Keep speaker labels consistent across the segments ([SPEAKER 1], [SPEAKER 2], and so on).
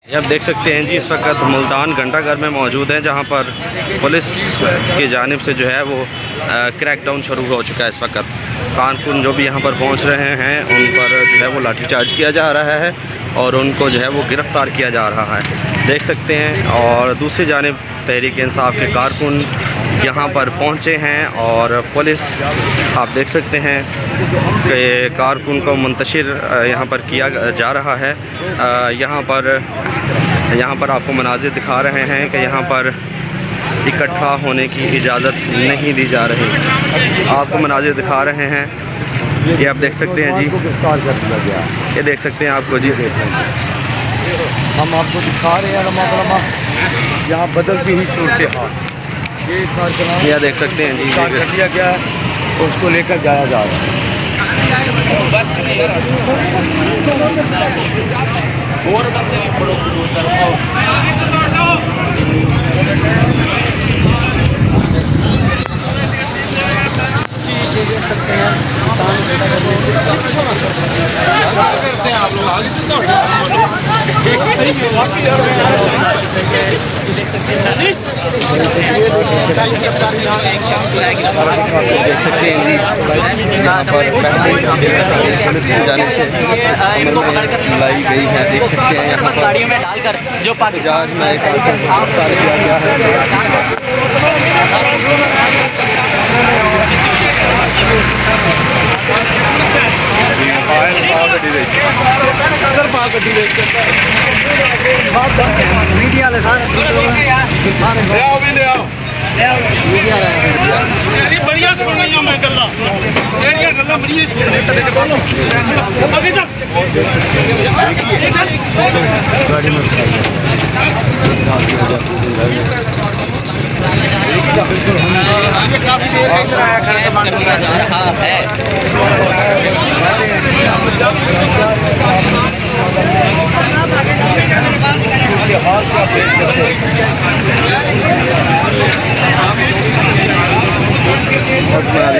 [SPEAKER 1] ये आप देख सकते हैं जी, इस वक्त मुल्तान घंटाघर में मौजूद हैं, जहां पर पुलिस की जानिब से जो है वो क्रैकडाउन शुरू हो चुका है। इस वक्त कारकुन जो भी यहां पर पहुंच रहे हैं उन पर जो है वो लाठीचार्ज किया जा रहा है और उनको जो है वो गिरफ़्तार किया जा रहा है, देख सकते हैं। और दूसरी जानिब तहरीक इंसाफ के कारकुन यहाँ पर पहुँचे हैं और पुलिस आप देख सकते हैं कि कारकुन को मुंतशिर यहाँ पर किया जा रहा है। यहाँ पर आपको मनाज़िर दिखा रहे हैं कि यहाँ पर इकट्ठा होने की इजाज़त नहीं दी जा रही। आपको मनाज़िर दिखा रहे हैं, ये आप देख सकते हैं जी, ये देख सकते हैं आपको जी,
[SPEAKER 2] हम आपको दिखा रहे हैं रमा यहाँ बदल की ही सूरत हाल। ये कारखाना
[SPEAKER 1] यह देख सकते हैं जी,
[SPEAKER 2] कर दिया गया है तो उसको लेकर जाया जा रहा है। देख सकते हैं
[SPEAKER 3] करते हैं आप लोग आगे
[SPEAKER 1] देख सकते हैं जी, यहाँ पर पुलिस की जानिब से लाई गई है, देख सकते हैं यहाँ पर एहतजाज में एक गिरफ्तार किया गया है।
[SPEAKER 2] मीडिया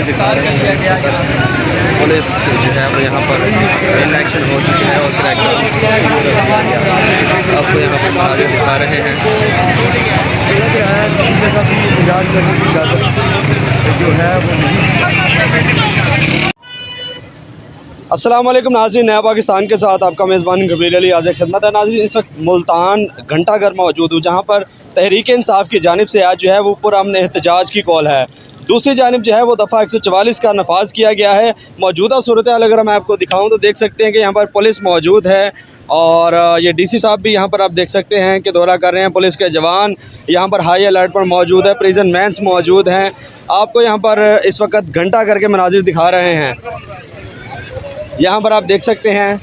[SPEAKER 1] दिखा रहे हैं पुलिस जो है वो यहाँ पर इलेक्शन हो चुकी है और क्रैकडाउन आपको यहाँ पर मनाज़िर दिखा रहे हैं।
[SPEAKER 2] जो है वो
[SPEAKER 4] अस्सलाम वालेकुम नाज़रीन, नया पाकिस्तान के साथ आपका मेज़बान कबीर अली हाज़िर खिदमत है। नाज़रीन, इस वक्त मुल्तान घंटाघर मौजूद हूँ, जहाँ पर तहरीक इंसाफ की जानिब से आज जो है वो पुरअमन एहतजाज की कॉल है। दूसरी जानिब जो है वो दफ़ा 144 का नफाज किया गया है। मौजूदा सूरत हाल अगर मैं आपको दिखाऊँ तो देख सकते हैं कि यहाँ पर पुलिस मौजूद है और ये डीसी साहब भी यहाँ पर आप देख सकते हैं कि दौरा कर रहे हैं। पुलिस के जवान यहाँ पर हाई अलर्ट पर मौजूद है, प्रिजन मैंस मौजूद हैं। आपको यहाँ पर इस वक्त घंटाघर के मनाज़िर दिखा रहे हैं। यहाँ पर आप देख सकते हैं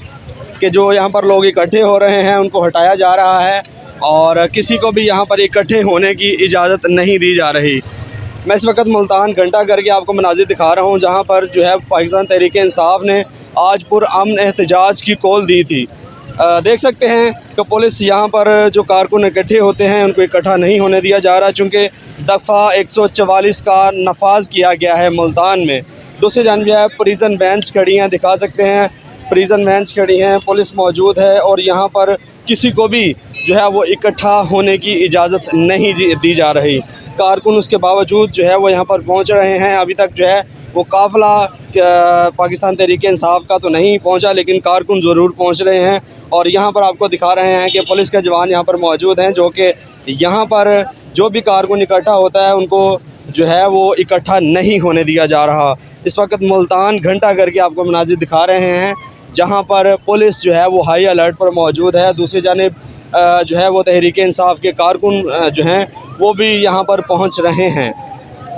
[SPEAKER 4] कि जो यहाँ पर लोग इकट्ठे हो रहे हैं उनको हटाया जा रहा है और किसी को भी यहाँ पर इकट्ठे होने की इजाज़त नहीं दी जा रही। मैं इस वक्त मुल्तान घंटाघर के आपको मनाज़िर दिखा रहा हूँ, जहाँ पर जो है पाकिस्तान तहरीक इंसाफ ने आज पुरअमन एहतजाज की कॉल दी थी। देख सकते हैं कि पुलिस यहाँ पर जो कारकुन इकट्ठे होते हैं उनको इकट्ठा नहीं होने दिया जा रहा, चूँकि दफ़ा 144 का नफाज किया गया है मुल्तान में। दूसरी जानिब जो है प्रिजन वैन्स खड़ी हैं, दिखा सकते हैं प्रिजन वैन्स खड़ी हैं, पुलिस मौजूद है और यहाँ पर किसी को भी जो है वो इकट्ठा होने की इजाज़त नहीं दी जा रही। कारकुन उसके बावजूद जो है वो यहाँ पर पहुँच रहे हैं। अभी तक जो है वो काफ़िला पाकिस्तान तहरीक इंसाफ का तो नहीं पहुँचा, लेकिन कारकुन ज़रूर पहुँच रहे हैं और यहाँ पर आपको दिखा रहे हैं कि पुलिस के जवान यहाँ पर मौजूद हैं, जो कि यहाँ पर जो भी कारकुन इकट्ठा होता है उनको जो है वो इकट्ठा नहीं होने दिया जा रहा। इस वक्त मुल्तान घंटाघर के आपको मनाज़िर दिखा रहे हैं, जहाँ पर पुलिस जो है वो हाई अलर्ट पर मौजूद है। दूसरी जानिब जो है वो तहरीक इंसाफ के कारकुन जो हैं वो भी यहाँ पर पहुँच रहे हैं।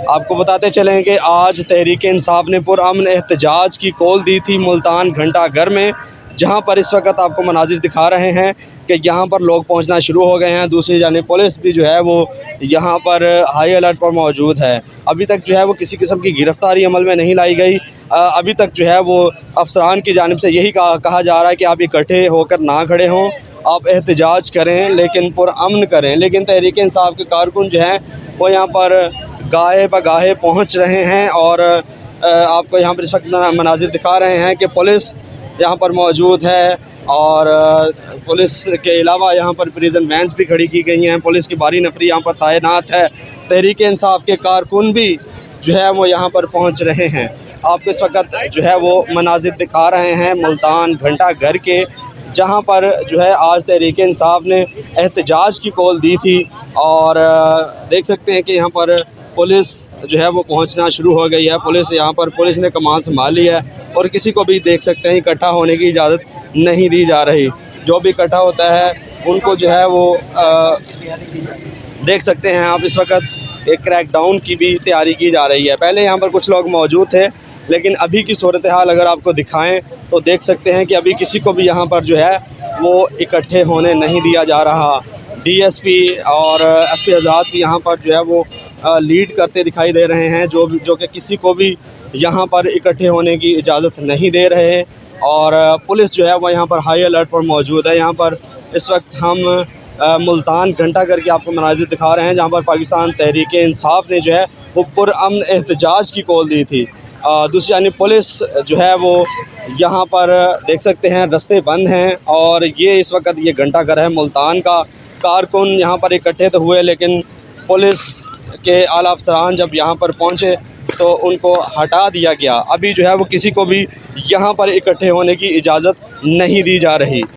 [SPEAKER 4] आपको बताते चलें कि आज तहरीक इंसाफ ने पुरअमन एहतजाज की कॉल दी थी मुल्तान घंटाघर में, जहाँ पर इस वक्त आपको मनाज़िर दिखा रहे हैं कि यहाँ पर लोग पहुँचना शुरू हो गए हैं। दूसरी जानिब पुलिस भी जो है वो यहाँ पर हाई अलर्ट पर मौजूद है। अभी तक जो है वो किसी किस्म की गिरफ़्तारी अमल में नहीं लाई गई। अभी तक जो है वो अफसरान की जानिब से यही कहा जा रहा है कि आप इकट्ठे होकर ना खड़े हों, आप एहतजाज करें लेकिन पुरअमन करें। लेकिन तहरीक इंसाफ के कारकुन जो हैं वो यहाँ पर गाहे बगाहे पहुँच रहे हैं और आपको यहाँ पर इस वक्त मनाजिर दिखा रहे हैं कि पुलिस यहाँ पर मौजूद है और पुलिस के अलावा यहाँ पर प्रिजन वैन्स भी खड़ी की गई हैं। पुलिस की भारी नफरी यहाँ पर तैनात है। तहरीक इंसाफ के कारकुन भी जो है वो यहाँ पर पहुँच रहे हैं। आपको इस वक्त जो है वो मनाजिर दिखा रहे हैं मुल्तान घंटा घर के, जहाँ पर जो है आज तहरीक इंसाफ ने एहतजाज की कॉल दी थी और देख सकते हैं कि यहाँ पर पुलिस जो है वो पहुंचना शुरू हो गई है। पुलिस ने कमान संभाल ली है और किसी को भी देख सकते हैं इकट्ठा होने की इजाज़त नहीं दी जा रही। जो भी इकट्ठा होता है उनको जो है वो देख सकते हैं आप इस वक्त एक क्रैकडाउन की भी तैयारी की जा रही है। पहले यहाँ पर कुछ लोग मौजूद थे, लेकिन अभी की सूरत हाल अगर आपको दिखाएं तो देख सकते हैं कि अभी किसी को भी यहाँ पर जो है वो इकट्ठे होने नहीं दिया जा रहा। डीएसपी और एसपी आज़ाद भी यहाँ पर जो है वो लीड करते दिखाई दे रहे हैं, जो कि किसी को भी यहाँ पर इकट्ठे होने की इजाज़त नहीं दे रहे। और पुलिस जो है वो यहाँ पर हाई अलर्ट पर मौजूद है। यहाँ पर इस वक्त हम मुल्तान घंटा घर के आपको मनाज़िर दिखा रहे हैं, जहाँ पर पाकिस्तान तहरीक इंसाफ ने जो है वो पुरअमन एहतजाज की कॉल दी थी। दूसरी जानिब पुलिस जो है वो यहाँ पर देख सकते हैं रास्ते बंद हैं और ये इस वक्त ये घंटा घर है मुल्तान का। कारकुन यहाँ पर इकट्ठे तो हुए, लेकिन पुलिस के आला अफसरान जब यहाँ पर पहुँचे तो उनको हटा दिया गया। अभी जो है वो किसी को भी यहाँ पर इकट्ठे होने की इजाज़त नहीं दी जा रही।